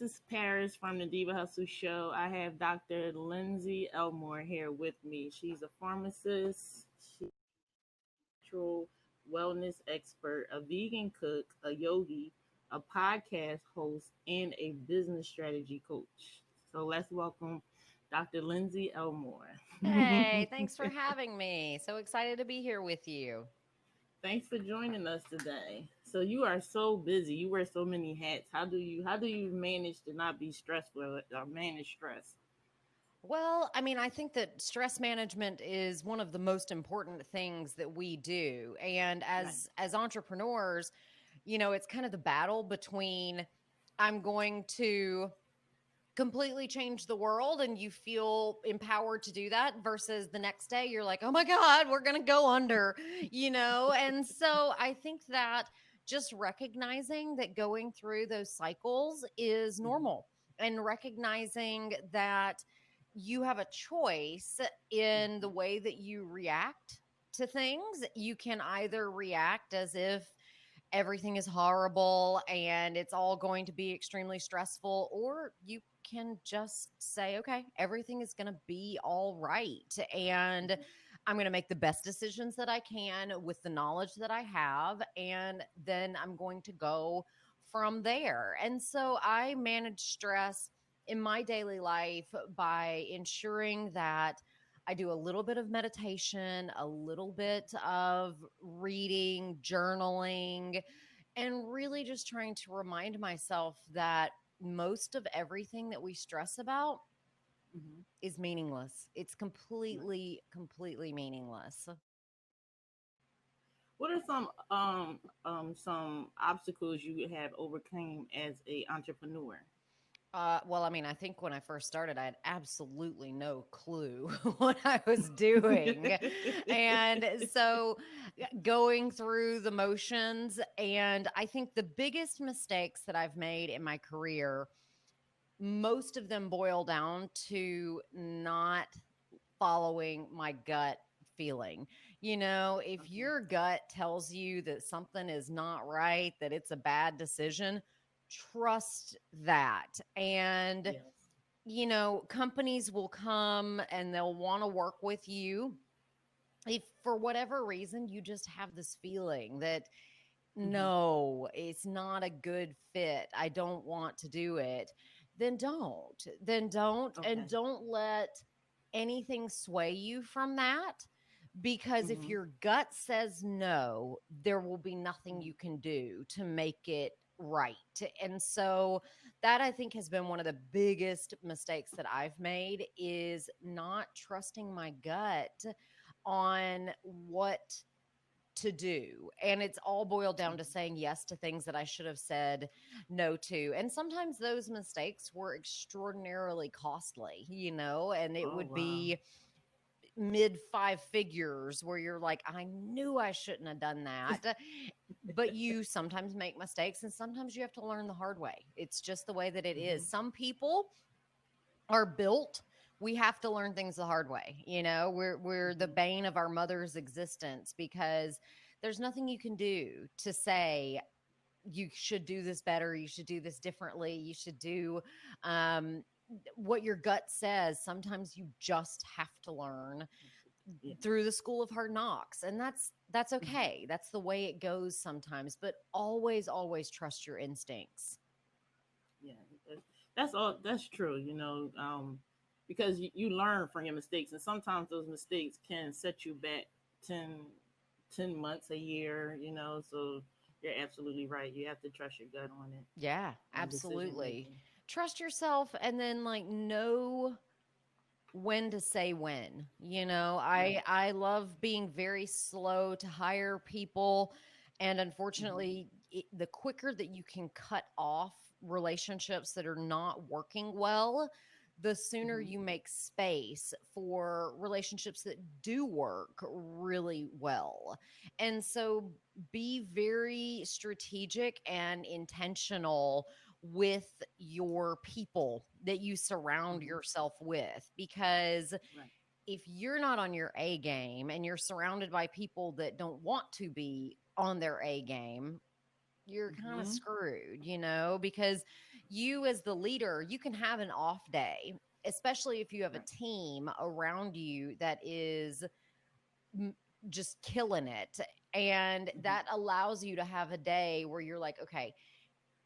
is Paris from the Diva Hustle Show. I have Dr. Lindsey Elmore here with me. She's a pharmacist, she's a natural wellness expert, a vegan cook, a yogi, a podcast host, and a business strategy coach. So let's welcome Dr. Lindsey Elmore. Hey, thanks for having me. So excited to be here with you. Thanks for joining us today. So you are so busy. You wear so many hats. How do you manage to not be stressful or manage stress? Well, I mean, I think that stress management is one of the most important things that we do. And Right. as entrepreneurs, it's kind of the battle between I'm going to completely change the world and you feel empowered to do that versus the next day you're like, "Oh my god, we're going to go under." And so I think that just recognizing that going through those cycles is Mhm. normal and recognizing that you have a choice in the Mhm. way that you react to things. You can either react as if everything is horrible and it's all going to be extremely stressful, or you can just say, okay, everything is going to be all right. And Mhm. I'm going to make the best decisions that I can with the knowledge that I have. And then I'm going to go from there. And so I manage stress in my daily life by ensuring that I do a little bit of meditation, a little bit of reading, journaling, and really just trying to remind myself that most of everything that we stress about Mhm. is meaningless. It's Right. completely meaningless. What are some obstacles you have overcome as a entrepreneur? Well, I mean, I think when I first started, I had absolutely no clue what I was doing. And so going through the motions, and I think the biggest mistakes that I've made in my career, most of them boil down to not following my gut feeling. If Okay. your gut tells you that something is not right, that it's a bad decision, trust that. And, Yes. companies will come and they'll want to work with you. If for whatever reason you just have this feeling that Mhm. no, it's not a good fit, I don't want to do it, then don't, and Okay. don't let anything sway you from that. Because if Mhm. your gut says no, there will be nothing Mhm. you can do to make it right. And so that I think has been one of the biggest mistakes that I've made, is not trusting my gut on what to do. And it's all boiled down to Mhm. saying yes to things that I should have said no to. And sometimes those mistakes were extraordinarily costly, and it Oh would wow. be mid five figures where you're like, I knew I shouldn't have done that. But you sometimes make mistakes and sometimes you have to learn the hard way. It's just the way that it is. Mhm. Some people are built, we have to learn things the hard way. We're the Mhm. bane of our mother's existence because there's nothing you can do to say you should do this better, you should do this differently, you should do um what your gut says. Sometimes you just have to learn Yeah. through the school of hard knocks, and that's Mhm. okay. That's the way it goes sometimes, but always trust your instincts. Yeah. That's all. That's true. Because you learn from your mistakes, and sometimes those mistakes can set you back 10, 10 months, a year. So you're absolutely right. You have to trust your gut on it, Yeah, on decision absolutely. making. Trust yourself and then like know when to say when. I Right. I love being very slow to hire people, and Mhm. unfortunately the quicker that you can cut off relationships that are not working well, the sooner Mhm. you make space for relationships that do work really well. And so be very strategic and intentional with your people that you surround Mhm. yourself with, because Right. if you're not on your A game and you're surrounded by people that don't want to be on their A game, you're kind of Mhm. screwed, because You as the leader, you can have an off day, especially if you have a Right. team around you that is m- just killing it. And Mm-hmm. that allows you to have a day where you're like, okay,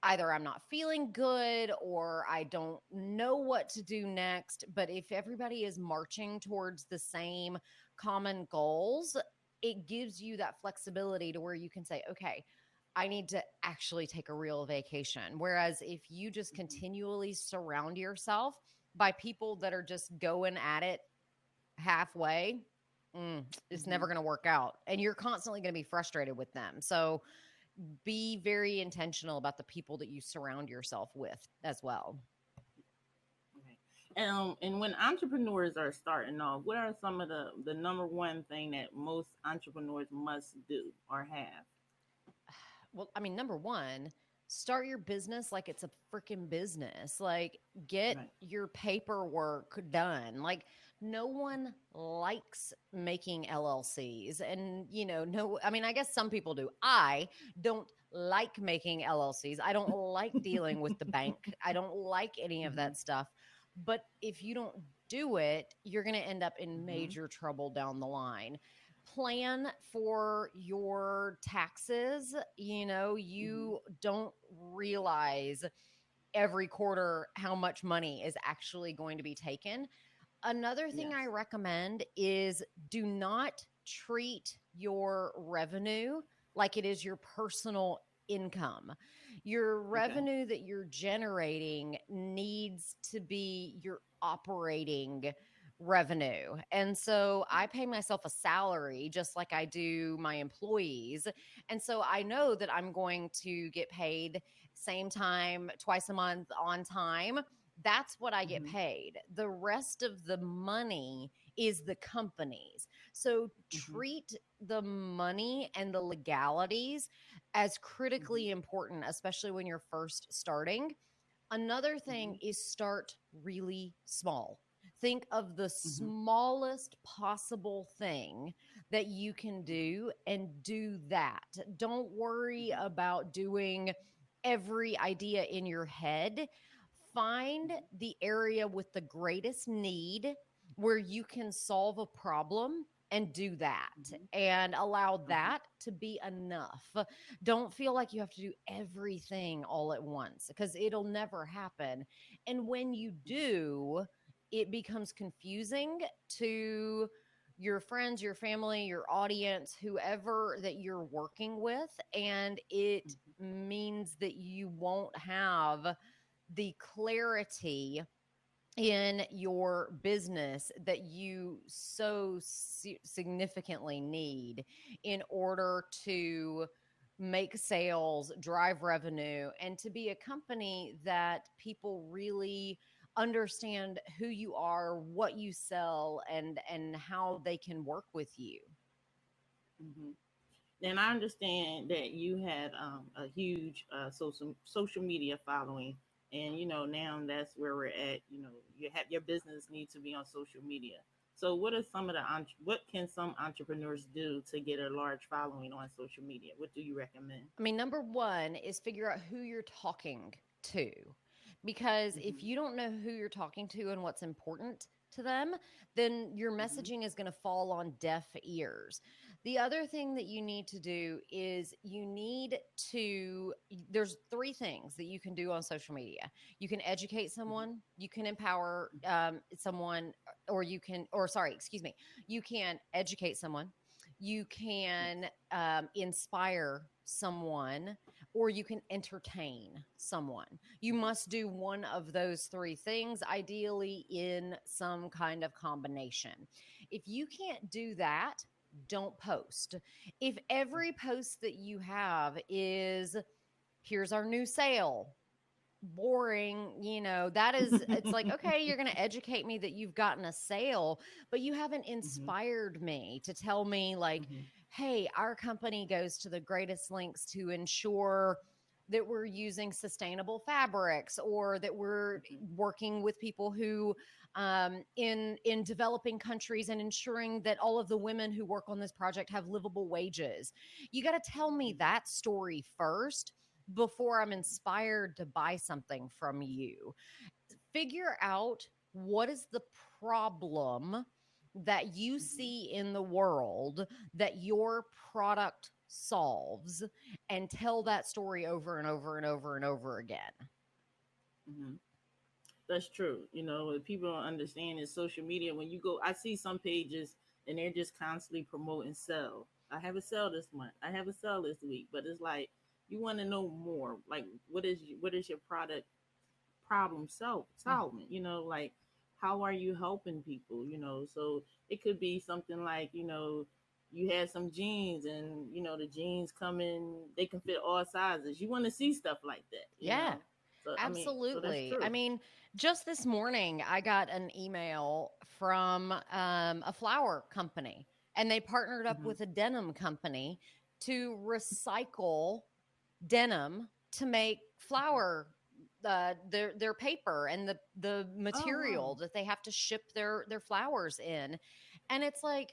either I'm not feeling good or I don't know what to do next. But if everybody is marching towards the same common goals, it gives you that flexibility to where you can say, okay, I need to actually take a real vacation. Whereas if you just Mm-hmm. continually surround yourself by people that are just going at it halfway, it's Mm-hmm. never going to work out. And you're constantly going to be frustrated with them. So be very intentional about the people that you surround yourself with as well. Okay. And when entrepreneurs are starting off, what are some of the number one thing that most entrepreneurs must do or have? Well, I mean, number one, start your business like it's a freaking business. Like, get Right. your paperwork done. Like, no one likes making LLCs. And, no, I mean, I guess some people do. I don't like making LLCs. I don't like dealing with the bank. I don't like any of Mm-hmm. that stuff. But if you don't do it, you're going to end up in Mm-hmm. major trouble down the line. Plan for your taxes. Mm-hmm. You don't realize every quarter how much money is actually going to be taken. Another thing I Yes. recommend is do not treat your revenue like it is your personal income. Your Okay. revenue that you're generating needs to be your operating revenue. And so I Right. pay myself a salary just like I do my employees. And so I know that I'm going to get paid same time, twice a month on time. That's what I get Mm-hmm. paid. The rest of the money is the company's. So Mm-hmm. treat the money and the legalities as Mm-hmm. critically important, especially when you're first starting. Another Mm-hmm. thing is start really small. Think of the Mm-hmm. smallest possible thing that you can do and do that. Don't worry Mm-hmm. about doing every idea in your head. Find Mm-hmm. the area with the greatest need where you can solve a problem and do that Mm-hmm. and allow Okay. that to be enough. Don't feel like you have to do everything all at once because it'll never happen. And when you do, it becomes confusing to your friends, your family, your audience, whoever that you're working with. And it Mm-hmm. means that you won't have the clarity in your business that you so significantly need in order to make sales, drive revenue, and to be a company that people really understand who you are, what you sell, and how they can work with you. Mm-hmm. And I understand that you had a huge social media following, and now that's where we're at. You have your business needs to be on social media. So, what are some of what can some entrepreneurs do to get a large following on social media? What do you recommend? I mean, number one is figure out who you're talking to. Because if Mm-hmm. you don't know who you're talking to and what's important to them, then your Mm-hmm. messaging is going to fall on deaf ears. The other thing that you need to do is there's three things that you can do on social media. You can educate Mm-hmm. someone, you can empower someone, excuse me, you can educate someone, you Yes. can inspire someone, or you can entertain someone. You Mm-hmm. must do one of those three things, ideally in some kind of combination. If you can't do that, don't post. If every post that you have is, here's our new sale, boring, that is, it's like, okay, you're going to educate me that you've gotten a sale, but you haven't Mm-hmm. inspired me to tell me, like, Mm-hmm. hey, our company goes to the greatest lengths to ensure that we're using sustainable fabrics, or that we're Mm-hmm. working with people who in developing countries, and ensuring that all of the women who work on this project have livable wages. You got to tell me Mm-hmm. that story first before I'm inspired to buy something from you. Figure out what is the problem that you Mm-hmm. see in the world that your product solves, and tell that story over and over and over and over again. Mm-hmm. That's true. You know, what people don't understand is social media. When you go, I see some pages and they're just constantly promoting sell. I have a sale this month. I have a sale this week. But it's like you want to know more. Like, what is your product problem solving? You know, like how are you helping people? You know, so it could be something like, you know, you had some jeans and you know the jeans come in, they can fit all sizes. You want to see stuff like that. You Yeah. know, so I mean, so that's Absolutely. I true. mean, just this morning, I got an email from a flower company, and they partnered up Hmm. with a denim company to recycle denim to make flower, their paper and the Oh wow. material that they have to ship their flowers in. And it's like,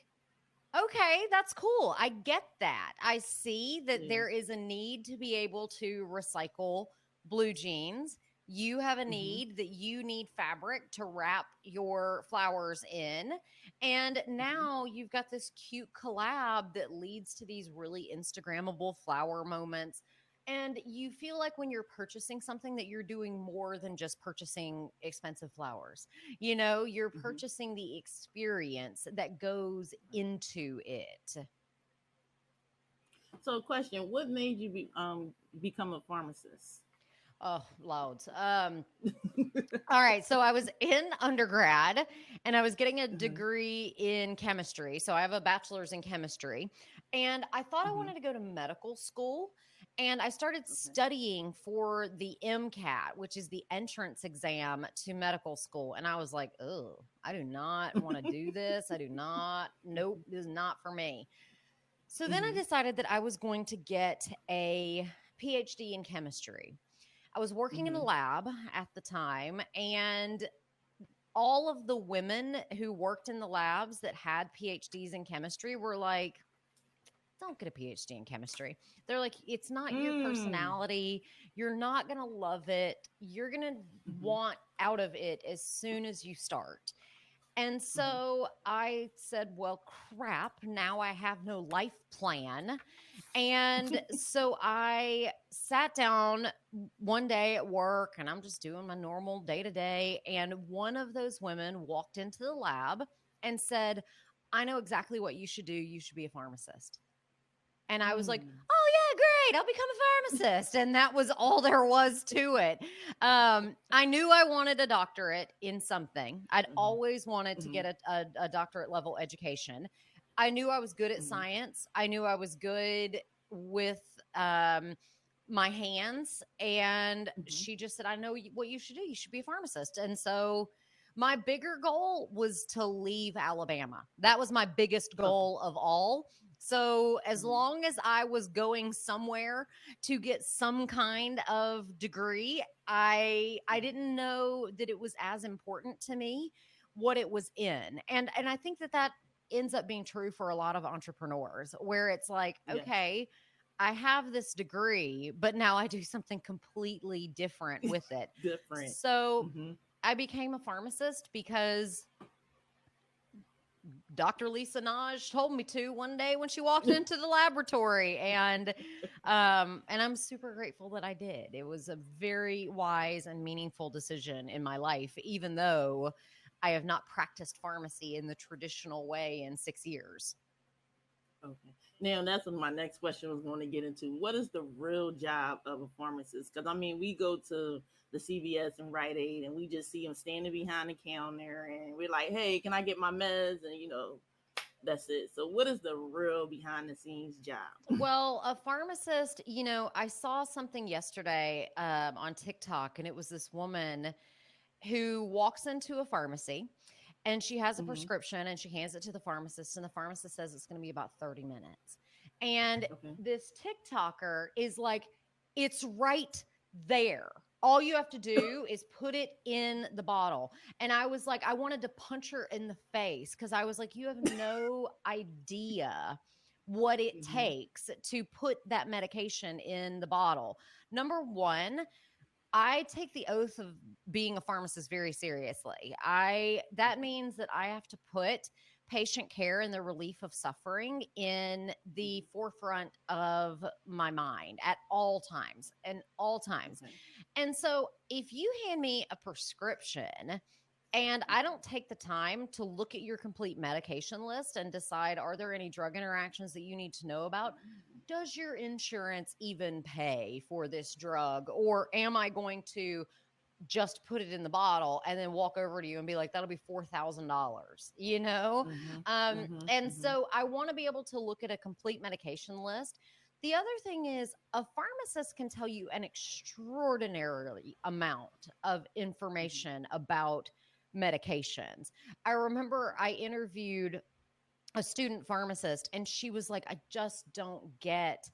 okay, that's cool. I get that. I see that Yeah. there is a need to be able to recycle blue jeans. You have a Hmm. need that you need fabric to wrap your flowers in. And Hmm. now you've got this cute collab that leads to these really Instagrammable flower moments. And you feel like when you're purchasing something that you're doing more than just purchasing expensive flowers. You know, you're Hmm. purchasing the experience that goes into it. So, question: what made you become a pharmacist? Oh, loads. All right. So I was in undergrad and I was getting a Hmm. degree in chemistry. So I have a bachelor's in chemistry. And I thought I Hmm. wanted to go to medical school. And I started Okay. studying for the MCAT, which is the entrance exam to medical school. And I was like, oh, I do not want to do this. I do not. Nope. This is not for me. So then I Hmm. decided that I was going to get a PhD in chemistry. I was working in a Hmm. lab at the time, and all of the women who worked in the labs that had PhDs in chemistry were like, don't get a PhD in chemistry. They're like, it's not your Mm. personality. You're not going to love it. You're going to Hmm. want out of it as soon as you start. And Hmm. so I said, well, crap, now I have no life plan. And so I sat down one day at work and I'm just doing my normal day to day. And one of those women walked into the lab and said, I know exactly what you should do. You should be a pharmacist. And I was like, Mm. oh, yeah, great. I'll become a pharmacist. And that was all there was to it. I knew I wanted a doctorate in something. I'd Hmm. always wanted to Hmm. get a doctorate level education. I knew I was good at Hmm. science. I knew I was good with um, my hands. And Hmm. she just said, I know what you should do. You should be a pharmacist. And so my bigger goal was to leave Alabama. That was my biggest Okay. goal of all. So as Hmm. long as I was going somewhere to get some kind of degree, I didn't know that it was as important to me what it was in. And I think that that ends up being true for a lot of entrepreneurs where it's like, Yes. okay, I have this degree, but now I do something completely different with it. Different. So Hmm. I became a pharmacist because Dr. Lisa Naj told me to one day when she walked into the laboratory, and I'm super grateful that I did. It was a very wise and meaningful decision in my life, even though I have not practiced pharmacy in the traditional way in 6 years. Okay. Now that's what my next question was going to get into. What is the real job of a pharmacist? Because I mean, we go to the CVS and Rite Aid, and we just see them standing behind the counter, and we're like, "Hey, can I get my meds?" And you know, that's it. So, what is the real behind the scenes job? Well, a pharmacist, I saw something yesterday on TikTok, and it was this woman who walks into a pharmacy and she has a Hmm. prescription and she hands it to the pharmacist, and the pharmacist says it's going to be about 30 minutes. And Okay. this TikToker is like, it's right there. All you have to do is put it in the bottle. And I was like, I wanted to punch her in the face because I was like, you have no idea what it Mm-hmm. takes to put that medication in the bottle. Number one, I take the oath of being a pharmacist very seriously. I That means that I have to put patient care and the relief of suffering in the forefront of my mind at all times and all times. Okay. And so if you hand me a prescription and I don't take the time to look at your complete medication list and decide, are there any drug interactions that you need to know about? Does your insurance even pay for this drug? Or am I going to just put it in the bottle and then walk over to you and be like, that'll be $4,000, you know? Mm-hmm. Mm-hmm. And Mm-hmm. so I want to be able to look at a complete medication list. The other thing is, a pharmacist can tell you an extraordinary amount of information about medications. I remember I interviewed a student pharmacist and she was like, I just don't get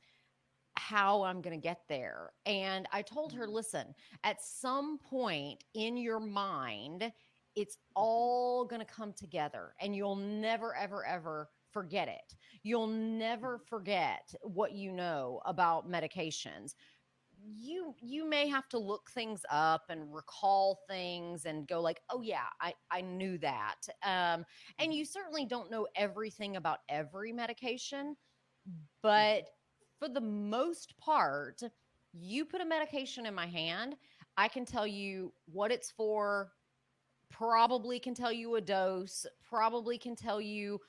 how I'm going to get there. And I told her, listen, at some point in your mind, it's all going to come together and you'll never, ever, ever forget it. You'll never forget what you know about medications. You may have to look things up and recall things and go like, oh yeah, I knew that. And you certainly don't know everything about every medication, but for the most part, you put a medication in my hand, I can tell you what it's for, probably can tell you a dose, probably can tell you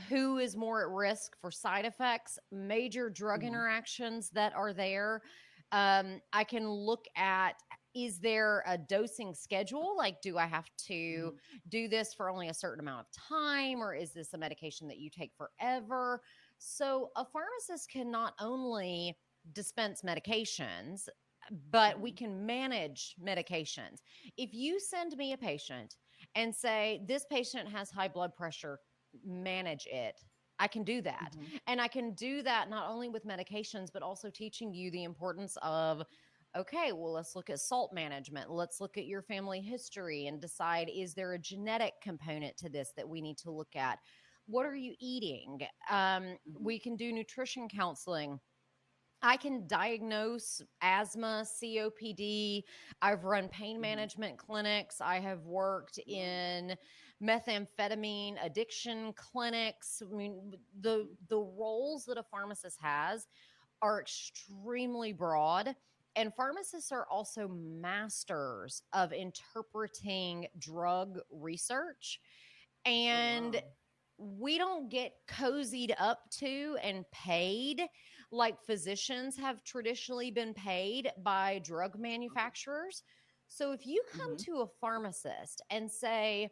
who is more at risk for side effects, major drug Mm-hmm. interactions that are there. I can look at, is there a dosing schedule? Like, do I have to Mm-hmm. do this for only a certain amount of time, or is this a medication that you take forever? So, a pharmacist can not only dispense medications, but we Mm-hmm. can manage medications. If you send me a patient and say, this patient has high blood pressure, manage it. I can do that. Mm-hmm. And I can do that not only with medications, but also teaching you the importance of, okay, well, let's look at salt management. Let's look at your family history and decide, is there a genetic component to this that we need to look at? What are you eating? Mm-hmm. We can do nutrition counseling. I can diagnose asthma, COPD. I've run pain Mm-hmm. management clinics. I have worked Wow. in methamphetamine addiction clinics. I mean, the roles that a pharmacist has are extremely broad. And pharmacists are also masters of interpreting drug research. Oh And wow. we don't get cozied up to and paid like physicians have traditionally been paid by drug Okay. manufacturers. So if you come Mm-hmm. to a pharmacist and say,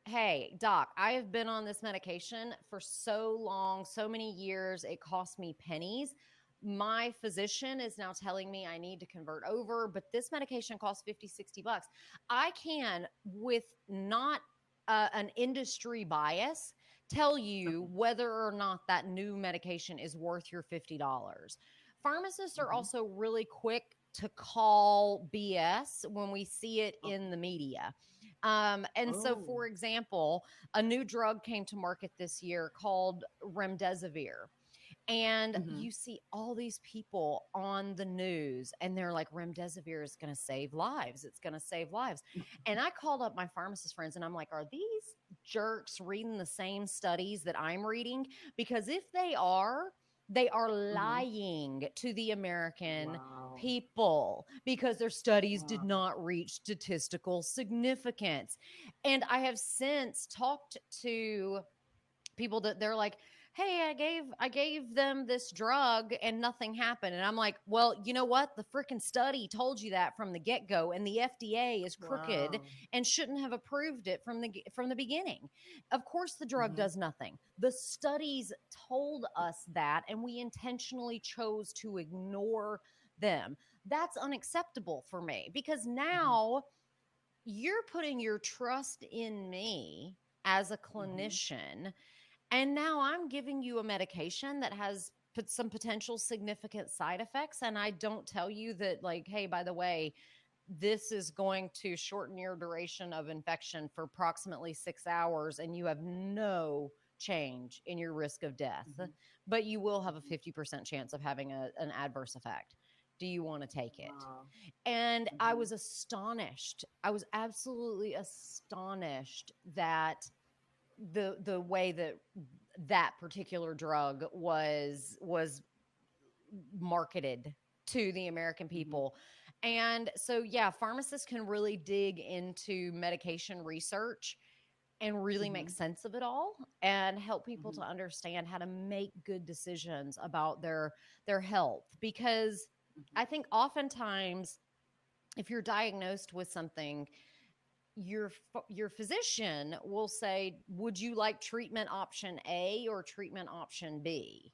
hey, doc, I have been on this medication for so long, so many years, it costs me pennies. My physician is now telling me I need to convert over, but this medication costs 50, $60. I can, with not an industry bias, tell you Okay. whether or not that new medication is worth your $50. Pharmacists are Mm-hmm. also really quick to call BS when we see it in Okay. the media. And so, Oh. for example, a new drug came to market this year called remdesivir. And Mm-hmm. you see all these people on the news, and they're like, remdesivir is going to save lives. It's going to save lives. And I called up my pharmacist friends and I'm like, are these jerks reading the same studies that I'm reading? Because if they are Mm-hmm. lying to the American Wow. people because their studies did Wow. not reach statistical significance. And I have since talked to people that they're like, hey, I gave them this drug and nothing happened. And I'm like, well, you know what, the freaking study told you that from the get-go, and the FDA is crooked Wow. and shouldn't have approved it from the beginning. Of course the drug Mm-hmm. does nothing. The studies told us that, and we intentionally chose to ignore them. That's unacceptable for me, because Mm-hmm. now you're putting your trust in me as a Mm-hmm. clinician, and now I'm giving you a medication that has put some potential significant side effects. And I don't tell you that, like, hey, by the way, this is going to shorten your duration of infection for approximately 6 hours. And you have no change in your risk of death, Mm-hmm. but you will have a Mm-hmm. 50% chance of having an adverse effect. Do you want to take it? Wow. And I Mm-hmm. was astonished. I was absolutely astonished that the way that that particular drug was marketed to the American Mm-hmm. people. And so yeah, pharmacists can really dig into medication research and really make Mm-hmm. sense of it all and help people Mm-hmm. to understand how to make good decisions about their health, because Mm-hmm. I think oftentimes if you're diagnosed with something, your physician will say, "Would you like treatment option A or treatment option B?"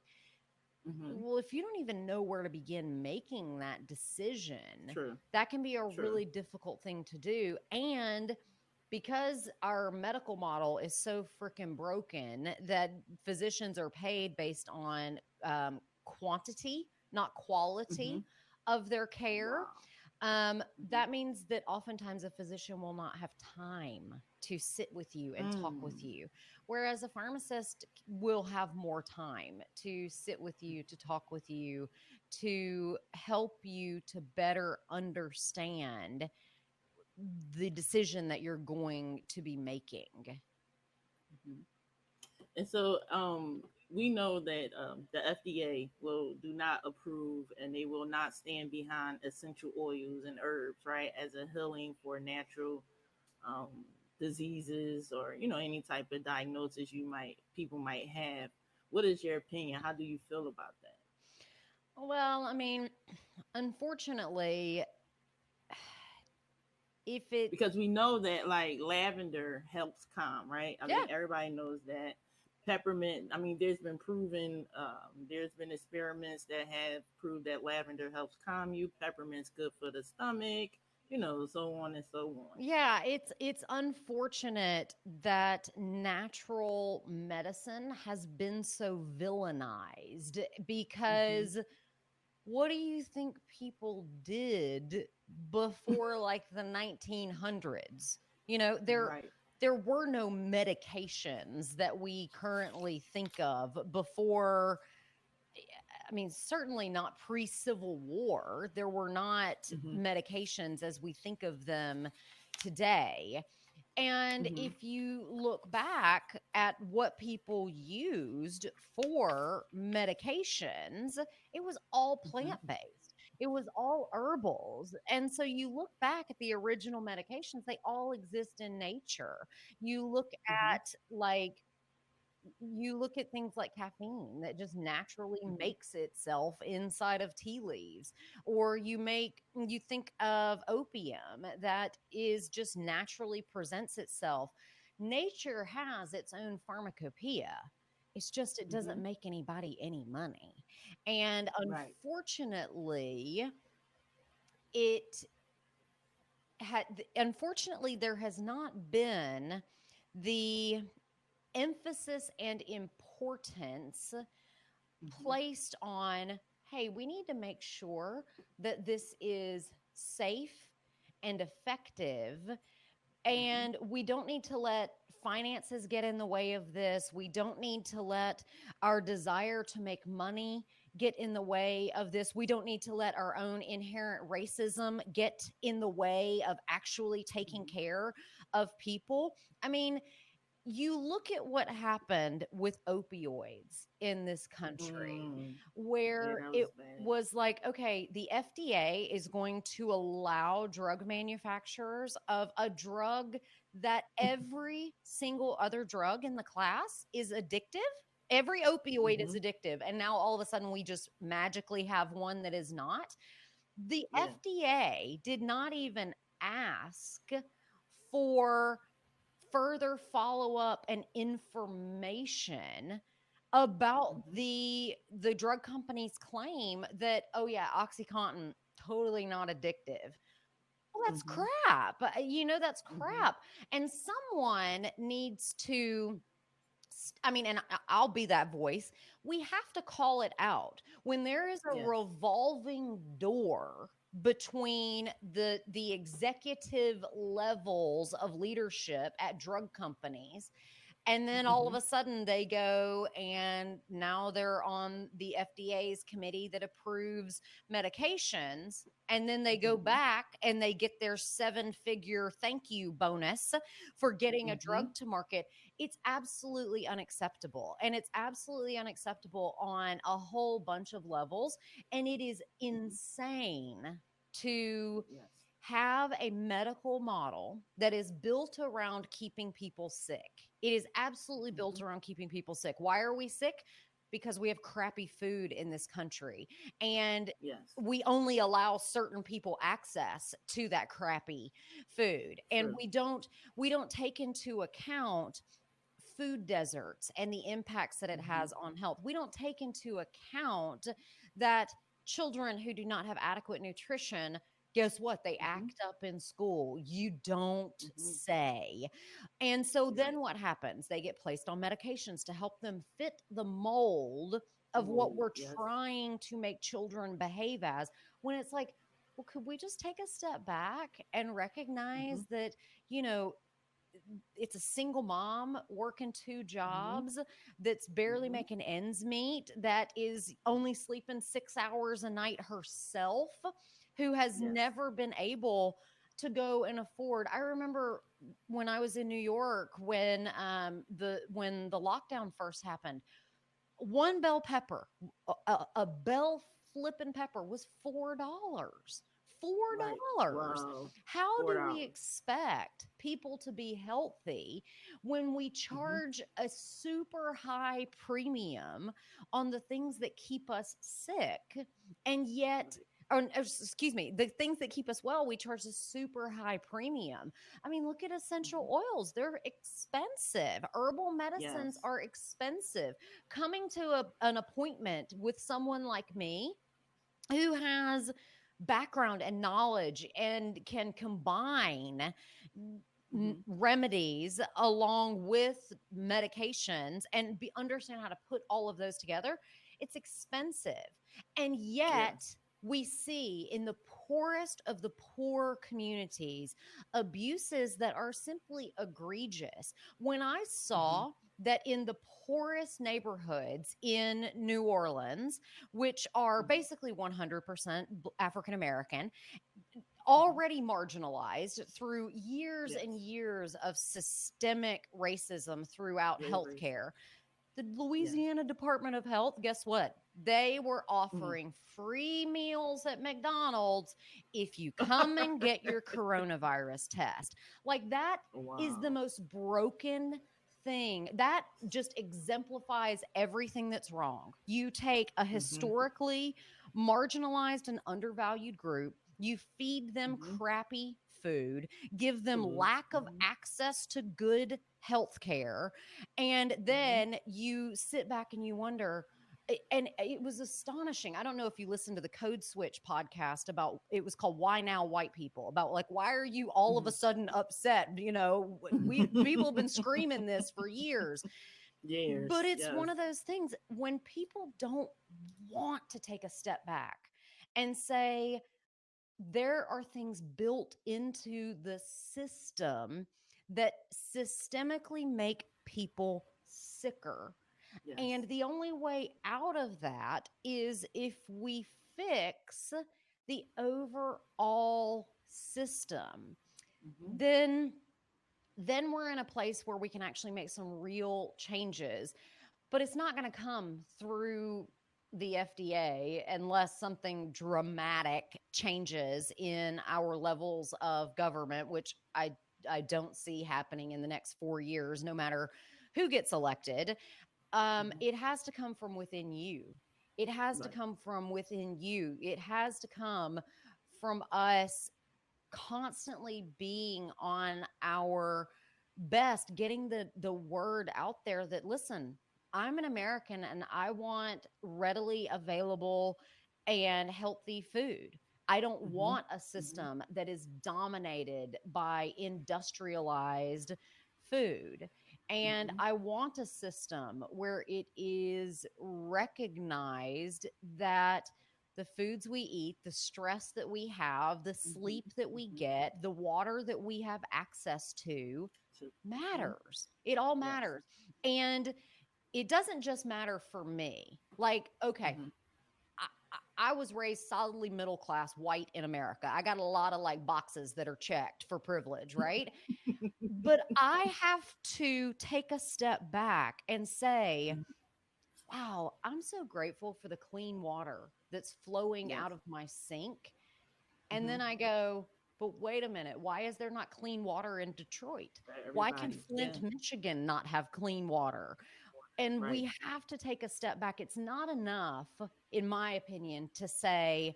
Mm-hmm. Well, if you don't even know where to begin making that decision, True. that can be a True. really difficult thing to do. And because our medical model is so freaking broken that physicians are paid based on quantity, not Mm-hmm. quality of their care, Wow. Mm-hmm. that means that oftentimes a physician will not have time to sit with you and talk with Mm. you. Whereas a pharmacist will have more time to sit with you, to talk with you, to help you to better understand the decision that you're going to be making. Mm-hmm. And so we know that the FDA will do not approve and they will not stand behind essential oils and herbs, right, as a healing for natural um, diseases or any type of diagnosis people might have. What is your opinion? How do you feel about that? Well, I mean, unfortunately, if it's, Because we know that like lavender helps calm, right? I mean, yeah, everybody knows that. Peppermint, I mean, there's been experiments that have proved that lavender helps calm you. Peppermint's good for the stomach, so on and so on. yeah, it's unfortunate that natural medicine has been so villainized, Mm-hmm. because what do you think people did before like the 1900s? You know, Right. there were no medications that we currently think of before. I mean, certainly not pre-Civil War. There were not Mm-hmm. medications as we think of them today. And Mm-hmm. if you look back at what people used for medications, it was all Mm-hmm. plant based. It was all herbals. And so you look back at the original medications, they all exist in nature. You look Mm-hmm. at like you look at things like caffeine that just naturally Mm-hmm. makes itself inside of tea leaves, or you think of opium that is just naturally presents itself. Nature has its own pharmacopoeia. It's just it Mm-hmm. doesn't make anybody any money. And Right. unfortunately, it unfortunately there has not been the emphasis and importance Mm-hmm. placed on, hey, we need to make sure that this is safe and effective, Mm-hmm. and we don't need to let finances get in the way of this. We don't need to let our desire to make money get in the way of this. We don't need to let our own inherent racism get in the way of actually taking Mm-hmm. care of people. I mean, you look at what happened with opioids in this country, Mm. Yeah, where that it was bad. was like, okay, the FDA is going to allow drug manufacturers of a drug that every single other drug in the class is addictive. Every opioid is Mm-hmm. addictive. And now all of a sudden we just magically have one that is not. The Yeah. FDA did not even ask for further follow up and information about Mm-hmm. the drug company's claim that, oh yeah, oxycontin totally not addictive. Well, that's Mm-hmm. crap. That's Mm-hmm. crap. And someone needs to, I mean, and I'll be that voice. We have to call it out when there is a Yes. revolving door between the executive levels of leadership at drug companies And then all of Mm-hmm. a sudden they go and now they're on the FDA's committee that approves medications. And then they go Mm-hmm. back and they get their 7-figure thank you bonus for getting a Mm-hmm. drug to market. It's absolutely unacceptable. And it's absolutely unacceptable on a whole bunch of levels. And it is Mm-hmm. insane to Yes. have a medical model that is built around keeping people sick. It is absolutely Mm-hmm. built around keeping people sick. Why are we sick? Because we have crappy food in this country. And Yes. we only allow certain people access to that crappy food. And True. we don't take into account food deserts and the impacts that it Mm-hmm. has on health. We don't take into account that children who do not have adequate nutrition, guess what? They Mm-hmm. act up in school. You don't Mm-hmm. say. And so Right. then what happens? They get placed on medications to help them fit the mold The of what mold. we're Yes. trying to make children behave as, when it's like, well, could we just take a step back and Mm-hmm. recognize that, you know, it's a single mom working two Mm-hmm. jobs that's barely Mm-hmm. making ends meet, that is only sleeping 6 hours a night herself, who has Yes. never been able to go and afford. I remember when I was in New York when the lockdown first happened, one bell pepper, a bell flippin' pepper was $4. Four Right. dollars. Wow. How do we $4. expect people to be healthy when we Mm-hmm. charge a super high premium on the things that keep us sick, and yet, Right. or excuse me, the things that keep us well, we charge a super high premium. I mean, look at Mm-hmm. essential oils. They're expensive. Herbal medicines Yes. are expensive. Coming to an appointment with someone like me who has background and knowledge and can combine Mm-hmm. remedies along with medications and understand how to put all of those together, it's expensive. And yet Yes. we see in the poorest of the poor communities abuses that are simply egregious. When I Mm-hmm. saw that in the poorest neighborhoods in New Orleans, which are Mm-hmm. basically 100% African American, Mm-hmm. already marginalized through years and Yes. years of systemic racism throughout Very racist. healthcare. The Yes. Louisiana Department of Health, guess what? They were Mm-hmm. offering free meals at McDonald's if you come and get your coronavirus test. Like, that is the Wow. most broken thing. That just exemplifies everything that's wrong. You take a Mm-hmm. historically marginalized and undervalued group, you feed them Mm-hmm. crappy food, give them Food. lack of Mm-hmm. access to good health care, and Mm-hmm. then you sit back and you wonder. And it was astonishing. I don't know if you listened to the Code Switch podcast about, it was called Why Now White People, about like, why are you all of a sudden upset? You know, we people have been Mm-hmm. screaming this for years. But Years. it's Yes. one of those things when people don't want to take a step back and say, there are things built into the system that systemically make people sicker. Yes. And the only way out of that is if we fix the overall system. Mm-hmm. Then we're in a place where we can actually make some real changes. But it's not going to come through the FDA unless something dramatic changes in our levels of government, which I don't see happening in the next 4 years, no matter who gets elected. Mm-hmm. It has to come from within you. It has to Right. come from within you. It has to come from us constantly being on our best, getting the word out there that, listen, I'm an American and I want readily available and healthy food. I don't Mm-hmm. want a Mm-hmm. system that is dominated by industrialized food. And Mm-hmm. I want a system where it is recognized that the foods we eat, the stress that we have, the Mm-hmm. sleep that we Mm-hmm. get, the water that we have access to To, mhm. matters. It all Yes. matters. And it doesn't just matter for me. Like, okay, Hmm. I was raised solidly middle class white in America. I got a lot of like boxes that are checked for privilege, right? But I have to take a step back and say, wow, I'm so grateful for the clean water that's flowing Yes. out of my sink. And Hmm. then I go, but wait a minute, why is there not clean water in Detroit? For Why can everybody. Yeah. Flint, Michigan not have clean water? And Right. we have to take a step back. It's not enough, in my opinion, to say,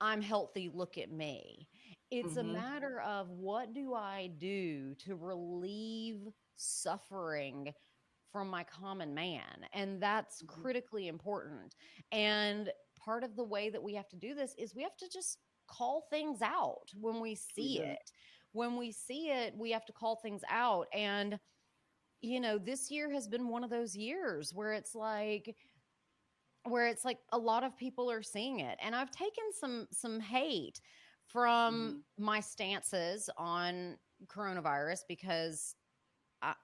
I'm healthy, look at me. It's a Hmm. matter of what do I do to relieve suffering from my common man? And that's Hmm. critically important. And part of the way that we have to do this is we have to just call things out when we We see do. it. When we see it, we have to call things out. And, this year has been one of those years where it's like a lot of people are seeing it, and I've taken some hate from Hmm. my stances on coronavirus because I,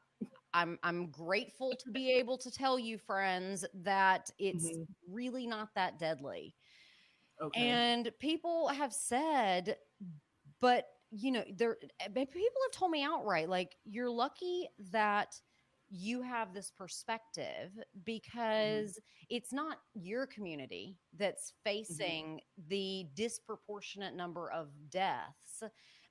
I'm grateful to be able to tell you, friends, that it's Hmm. really not that deadly. Okay. And people have said, but people have told me outright, like, you're lucky that you have this perspective Hmm. because it's not your community that's Hmm. facing the disproportionate number of deaths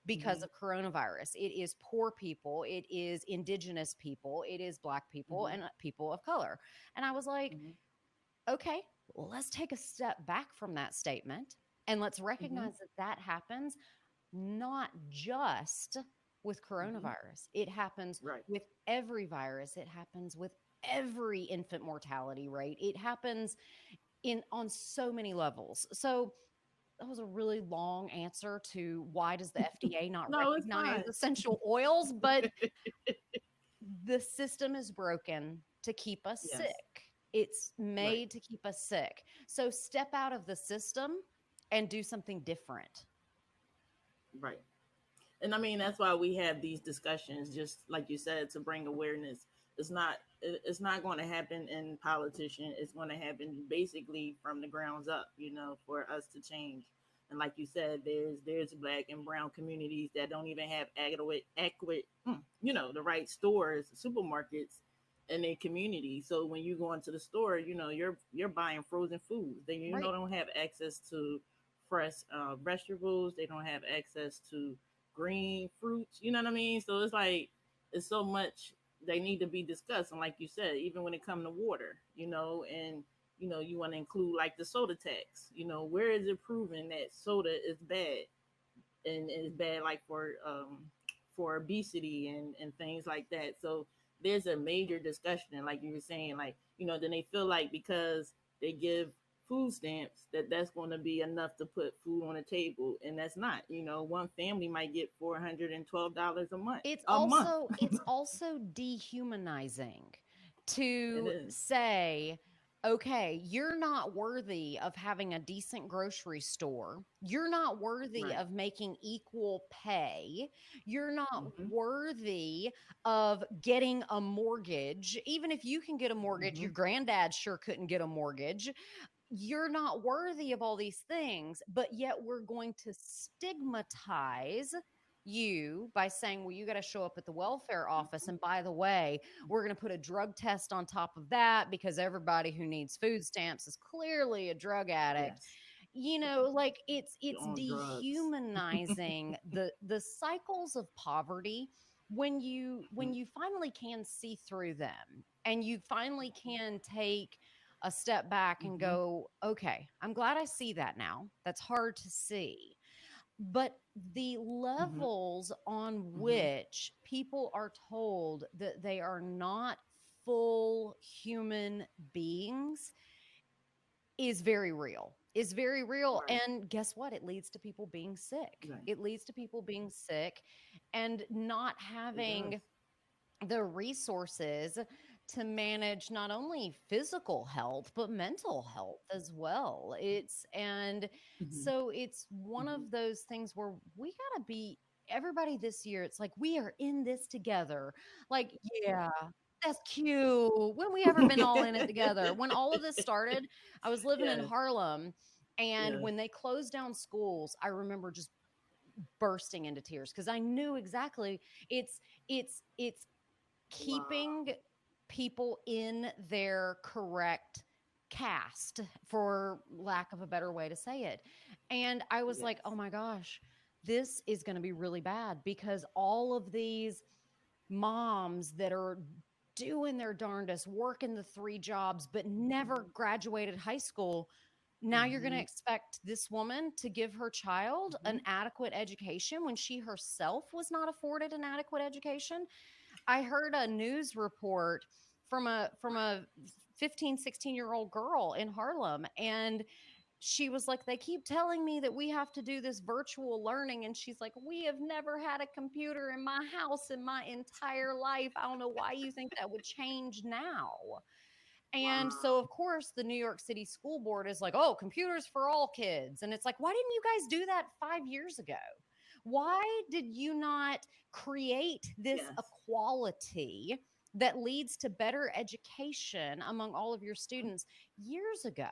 because Hmm. of coronavirus. It is poor people, it is indigenous people, it is black people, Hmm. and people of color. And I was like, Hmm. okay, well, let's take a step back from that statement and let's Hmm. recognize that that happens not just with Hmm. coronavirus. It happens Right. with every virus. It happens with every infant mortality rate. It happens in on so many levels. So that was a really long answer to why does the FDA not No, it's recognize fine. essential oils, but the system is broken to keep us Yes. sick. It's Right. made to keep us sick. So step out of the system and do something different. Right. And I mean that's why we have these discussions, just like you said, to bring awareness. It's not going to happen in politician. It's going to happen basically from the grounds up, for us to change. And like you said, there's black and brown communities that don't even have the right stores, supermarkets in their community. So when you go into the store, you're buying frozen foods. They Right. don't have access to fresh vegetables. They don't have access to green fruits. You know what I mean? So it's like it's so much they need to be discussed. And like you said, even when it comes to water, and you want to include like the soda tax. Where is it proven that soda is bad and is bad like for obesity and things like that. So there's a major discussion, and like you were saying, like then they feel like because they give food stamps that's going to be enough to put food on the table, and that's not. One family might get $412 a month. It's A month. also it's also dehumanizing It to is. say, okay, you're not worthy of having a decent grocery store. You're not worthy Right. of making equal pay. You're not Hmm. worthy of getting a mortgage. Even if you can get a mortgage, Hmm. your granddad sure couldn't get a mortgage. You're not worthy of all these things, but yet we're going to stigmatize you by saying, well, you got to show up at the welfare office. And by the way, we're going to put a drug test on top of that because everybody who needs food stamps is clearly a drug addict. Yes. Like it's On drugs. dehumanizing the cycles of poverty when Mhm. you finally can see through them and you finally can take a step back and Mhm. go, okay, I'm glad I see that now. That's hard to see. But the Mhm. levels on Mhm. which people are told that they are not full human beings is very real. Is very real. Right. And guess what? It leads to people being sick. Right. It leads to people being sick and not It does. having the resources to manage not only physical health but mental health as well. It's and Mhm. so it's one Mhm. of those things where we got to be everybody this year, it's like, we are in this together. Like, yeah, that's cute. When we ever been all in it together? When all of this started, I was living in Yes. Harlem, and Yes. when they closed down schools, I remember just bursting into tears because I knew exactly it's Wow. keeping people in their correct cast, for lack of a better way to say it. And I was like, oh Yes. my gosh, this is going to be really bad because all of these moms that are doing their darndest, working the three jobs, but never graduated high school. Now you're going to Mm-hmm. expect this woman to give her child Mm-hmm. an adequate education when she herself was not afforded an adequate education. I heard a news report from a 15, 16-year-old girl in Harlem, and she was like, they keep telling me that we have to do this virtual learning. And she's like, we have never had a computer in my house in my entire life. I don't know why you think that would change now. And so, of Wow. course, the New York City School Board is like, oh, computers for all kids. And it's like, why didn't you guys do that 5 years ago? Why did you not create this Yes. equality that leads to better education among all of your students years ago?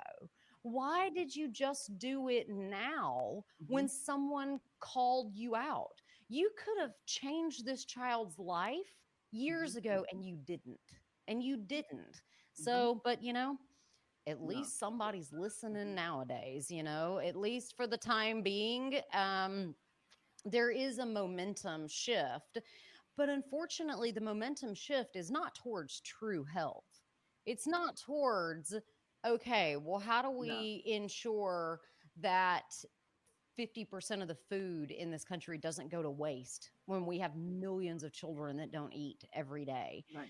Why did you just do it now Mm-hmm. when someone called you out? You could have changed this child's life years Mm-hmm. ago and you didn't. And you didn't. Mm-hmm. So, but at No. least somebody's listening Mm-hmm. nowadays, at least for the time being. There is a momentum shift, but unfortunately, the momentum shift is not towards true health. It's not towards, okay, well, how do No. we ensure that 50% of the food in this country doesn't go to waste when we have millions of children that don't eat every day? Right.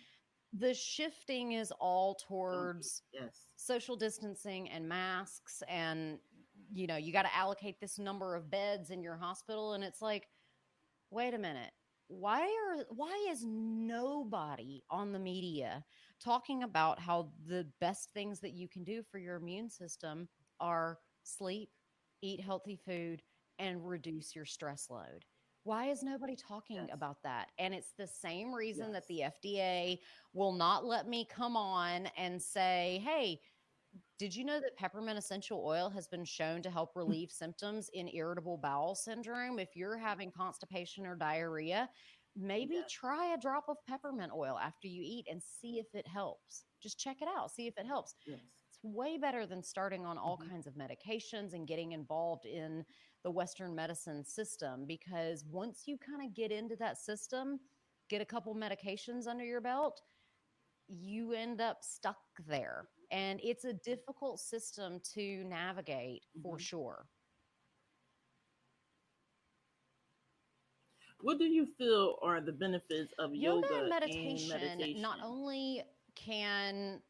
The shifting is all Don't eat. towards Yes. social distancing and masks, and you got to allocate this number of beds in your hospital, and it's like, wait a minute, why is nobody on the media talking about how the best things that you can do for your immune system are sleep, eat healthy food, and reduce your stress load? Why is nobody talking Yes. about that? And it's the same reason that Yes. the FDA will not let me come on and say, hey, did you know that peppermint essential oil has been shown to help relieve symptoms in irritable bowel syndrome? If you're having constipation or diarrhea, maybe Yes. try a drop of peppermint oil after you eat and see if it helps. Just check it out, see if it helps. Yes. It's way better than starting on all Mm-hmm. kinds of medications and getting involved in the Western medicine system, because once you kind of get into that system, get a couple medications under your belt, you end up stuck there. And it's a difficult system to navigate for Mm-hmm. sure. What do you feel are the benefits of Yoga and yoga and meditation not meditation? only can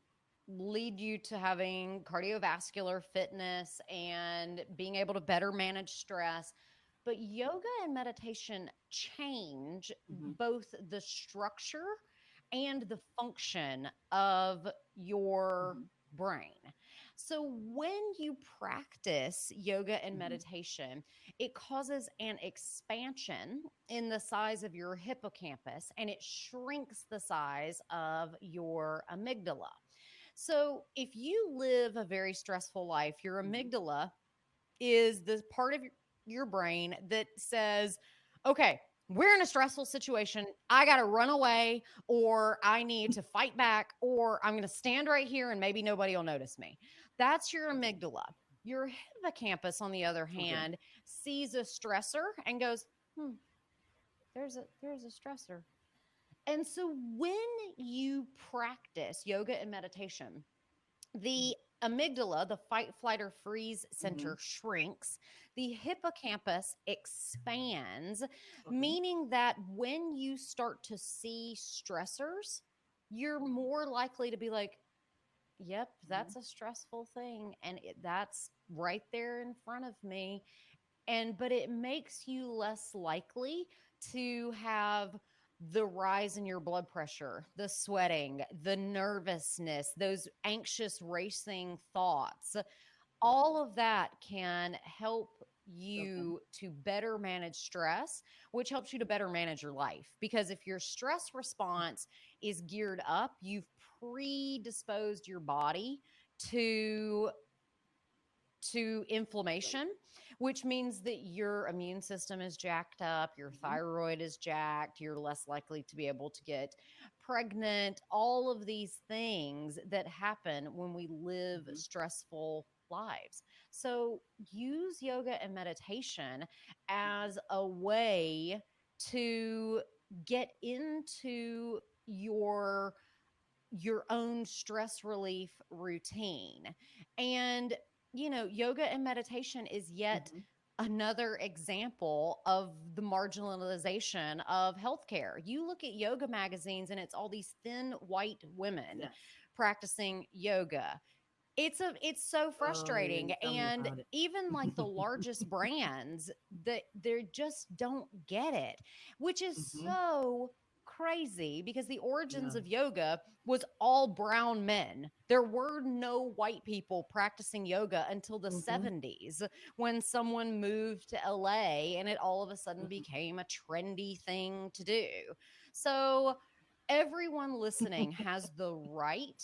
lead you to having cardiovascular fitness and being able to better manage stress, but yoga and meditation change Mm-hmm. both the structure and the function of your Mm-hmm. brain. So when you practice yoga and Mm-hmm. meditation, it causes an expansion in the size of your hippocampus, and it shrinks the size of your amygdala. So if you live a very stressful life, your Mm-hmm. amygdala is the part of your brain that says, okay, we're in a stressful situation. I got to run away, or I need to fight back, or I'm going to stand right here and maybe nobody will notice me. That's your Okay. amygdala. Your hippocampus, on the other Okay. hand, sees a stressor and goes, hmm, there's a stressor. And so when you practice yoga and meditation, the amygdala, the fight, flight, or freeze Mm-hmm. center, shrinks. The hippocampus expands, Okay. meaning that when you start to see stressors, you're more likely to be like, yep, Mm-hmm. that's a stressful thing. And that's right there in front of me. But it makes you less likely to have the rise in your blood pressure, the sweating, the nervousness, those anxious racing thoughts. All of that can help Okay. you to better manage stress, which helps you to better manage your life. Because if your stress response is geared up, you've predisposed your body to inflammation, which means that your immune system is jacked up, your Mm-hmm. thyroid is jacked, you're less likely to be able to get pregnant, all of these things that happen when we live Mm-hmm. stressful lives. So use yoga and meditation as a way to get into your own stress relief routine. And, yoga and meditation is yet Mm-hmm. another example of the marginalization of healthcare. You look at yoga magazines and it's all these thin white women Yes. practicing yoga. It's so Oh yeah, frustrating. tell me And about it. even like the largest brands, that they just don't get it, which is Mm-hmm. so crazy, because the origins Yeah. of yoga was all brown men. There were no white people practicing yoga until the Mm-hmm. 70s, when someone moved to LA and it all of a sudden Mm-hmm. became a trendy thing to do. So everyone listening has the right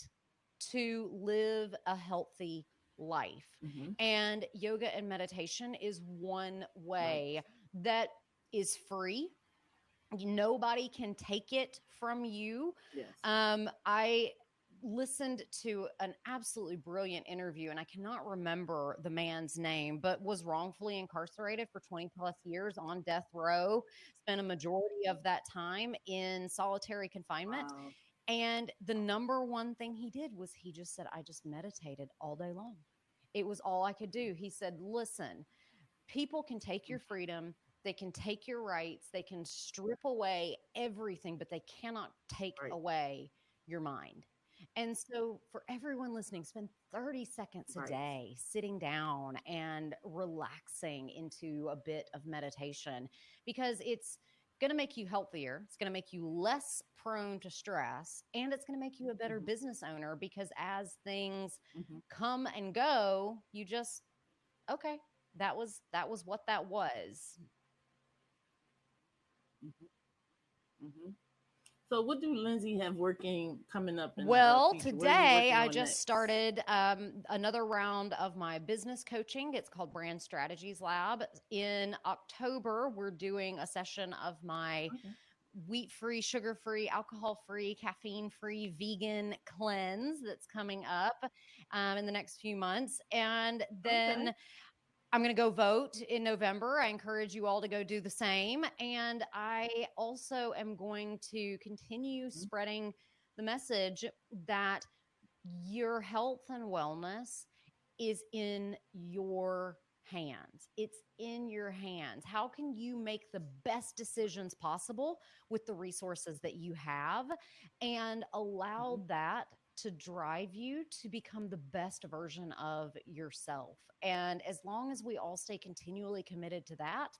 to live a healthy life. Mm-hmm. And yoga and meditation is one Right. way that is free. Nobody can take it from you. Yes. I listened to an absolutely brilliant interview, and I cannot remember the man's name, but was wrongfully incarcerated for 20 plus years on death row, spent a majority of that time in solitary confinement. Wow. And the number one thing he did was he just said, I just meditated all day long. It was all I could do. He said, listen, people can take your freedom, they can take your rights, they can strip away everything, but they cannot take Right. away your mind. And so, for everyone listening, spend 30 seconds a Right. day sitting down and relaxing into a bit of meditation, because it's going to make you healthier. It's going to make you less prone to stress, and it's going to make you a better Mm-hmm. business owner, because as things Mm-hmm. come and go, you just, okay, that was what that was. Mm-hmm. Mm-hmm. So, what do Lindsay have working coming up in the Well, future? What are you today working I on just next? started another round of my business coaching. It's called Brand Strategies Lab. In October, we're doing a session of my Okay. wheat free, sugar free, alcohol free, caffeine free, vegan cleanse that's coming up in the next few months. And Okay. then I'm going to go vote in November. I encourage you all to go do the same. And I also am going to continue Mm-hmm. spreading the message that your health and wellness is in your hands. It's in your hands. How can you make the best decisions possible with the resources that you have, and Mm-hmm. allow that to drive you to become the best version of yourself? And as long as we all stay continually committed to that,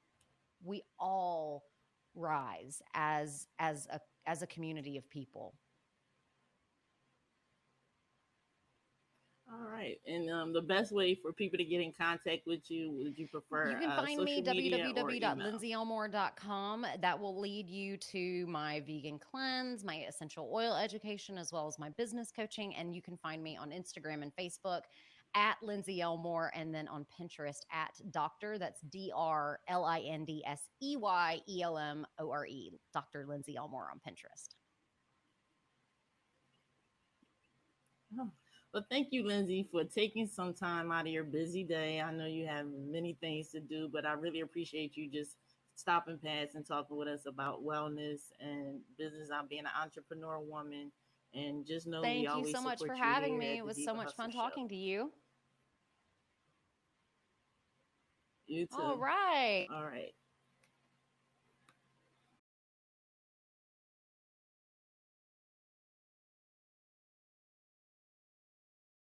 we all rise as a community of people. All right. And the best way for people to get in contact with you, would you You prefer can find me social media or email? www.lindseyelmore.com. That will lead you to my vegan cleanse, my essential oil education, as well as my business coaching. And you can find me on Instagram and Facebook at Lindsey Elmore, and then on Pinterest at Doctor. That's DrLindseyElmore, Dr. Lindsey Elmore on Pinterest. Oh. Well, thank you, Lindsay, for taking some time out of your busy day. I know you have many things to do, but I really appreciate you just stopping past and talking with us about wellness and business. I'm being an entrepreneur woman, and just know we Thank you so always much for support you having here me. at It the was so Diva much Hustle fun Show. talking to you. You All too. right. All right.